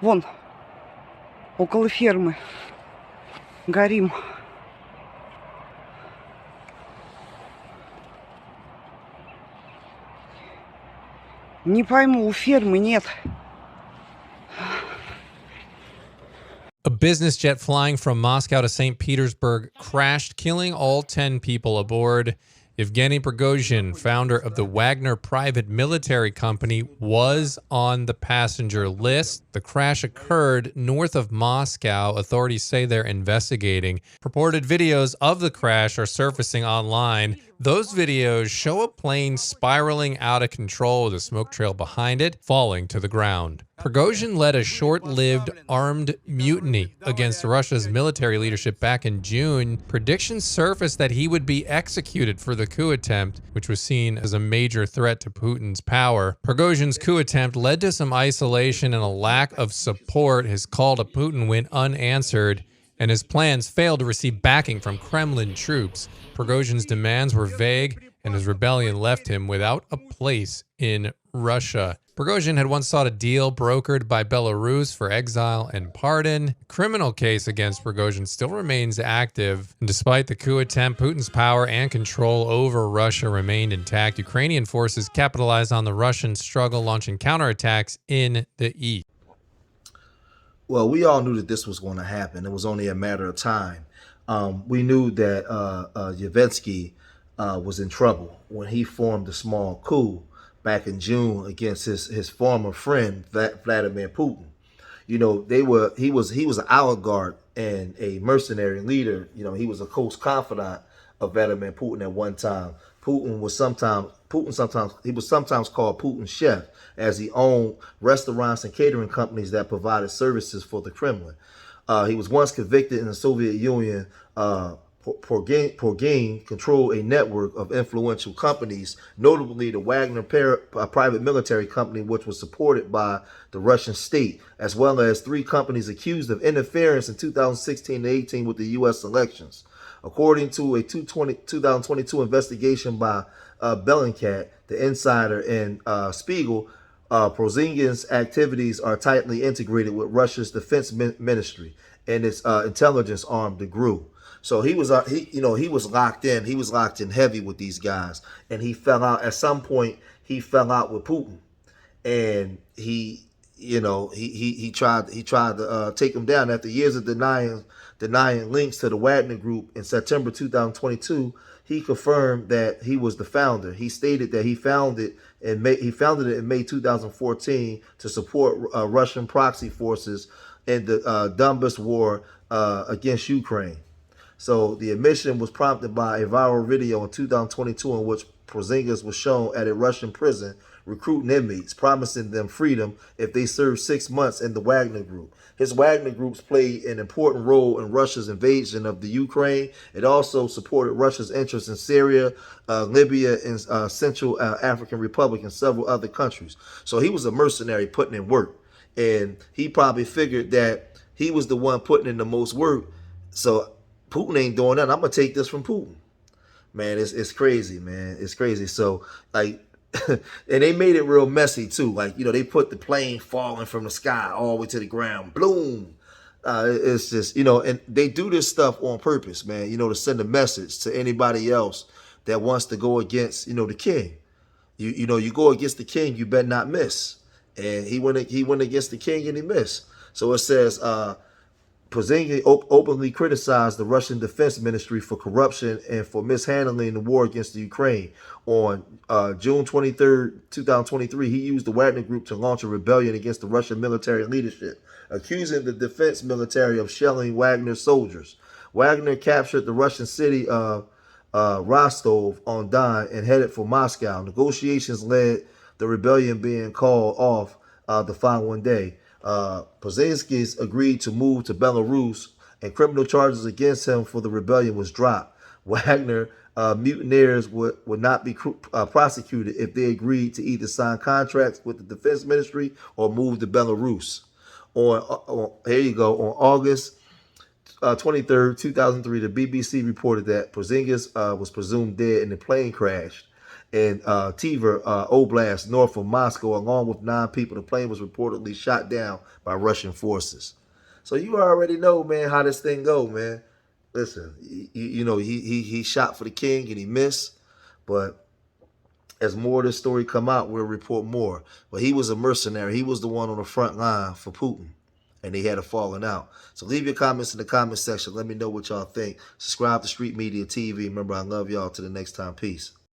Вон, около фермы. Горим. Не пойму, у фермы нет. A business jet flying from Moscow to St. Petersburg crashed, killing all 10 people aboard. Yevgeny Prigozhin, founder of the Wagner private military company, was on the passenger list. The crash occurred north of Moscow. Authorities say they're investigating. Purported videos of the crash are surfacing online. Those videos show a plane spiraling out of control with a smoke trail behind it, falling to the ground. Prigozhin led a short-lived armed mutiny against Russia's military leadership back in June. Predictions surfaced that he would be executed for the coup attempt, which was seen as a major threat to Putin's power. Prigozhin's coup attempt led to some isolation and a lack of support. His call to Putin went unanswered, and his plans failed to receive backing from Kremlin troops. Prigozhin's demands were vague, and his rebellion left him without a place in Russia. Prigozhin had once sought a deal brokered by Belarus for exile and pardon. The criminal case against Prigozhin still remains active. And despite the coup attempt, Putin's power and control over Russia remained intact. Ukrainian forces capitalized on the Russian struggle, launching counterattacks in the east. Well, we all knew that this was going to happen. It was only a matter of time. We knew that Yevgeny was in trouble when he formed a small coup back in June against his former friend Vladimir Putin. You know, he was an oligarch and a mercenary leader. You know, he was a close confidant of Vladimir Putin at one time. Putin was sometimes called Putin's chef, as he owned restaurants and catering companies that provided services for the Kremlin. He was once convicted in the Soviet Union. Prigozhin controlled a network of influential companies, notably the Wagner private military company, which was supported by the Russian state, as well as 3 companies accused of interference in 2016-18 with the U.S. elections. According to a 2022 investigation by Bellingcat, the Insider, and Spiegel, Prigozhin's activities are tightly integrated with Russia's defense ministry and its intelligence arm, the GRU. So he was locked in. He was locked in heavy with these guys, and he fell out. At some point, he fell out with Putin, and he tried to take him down after years of denying links to the Wagner Group. In September 2022, he confirmed that he was the founder. He stated that he founded it in May 2014 to support Russian proxy forces in the Donbas war against Ukraine. So the admission was prompted by a viral video in 2022 in which Prigozhin was shown at a Russian prison recruiting inmates, promising them freedom if they served 6 months in the Wagner Group. His Wagner Groups played an important role in Russia's invasion of the Ukraine. It also supported Russia's interests in Syria, Libya, and Central African Republic, and several other countries. So he was a mercenary putting in work. And he probably figured that he was the one putting in the most work. So Putin ain't doing that. I'm going to take this from Putin. Man, it's crazy, man. It's crazy. So, like, and they made it real messy, too. Like, you know, they put the plane falling from the sky all the way to the ground. Bloom. It's just, you know, and they do this stuff on purpose, man, you know, to send a message to anybody else that wants to go against, you know, the king. You go against the king, you better not miss. And he went against the king and he missed. So it says, Prigozhin openly criticized the Russian Defense Ministry for corruption and for mishandling the war against the Ukraine. On June 23, 2023, he used the Wagner Group to launch a rebellion against the Russian military leadership, accusing the defense military of shelling Wagner soldiers. Wagner captured the Russian city of Rostov-on-Don and headed for Moscow. Negotiations led the rebellion being called off the following day. Prigozhin agreed to move to Belarus, and criminal charges against him for the rebellion was dropped. Wagner mutineers would not be prosecuted if they agreed to either sign contracts with the defense ministry or move to Belarus. Here you go. On August 23rd, 2003, the BBC reported that Prigozhin was presumed dead and the plane crashed. in Tver Oblast, north of Moscow, along with 9 people. The plane was reportedly shot down by Russian forces. So you already know, man, how this thing go, man. Listen, you know, he shot for the king and he missed, but as more of this story come out, we'll report more. But he was a mercenary. He was the one on the front line for Putin, and they had a falling out. So leave your comments in the comment section. Let me know what y'all think. Subscribe to Street Media TV. Remember, I love y'all. Till the next time. Peace.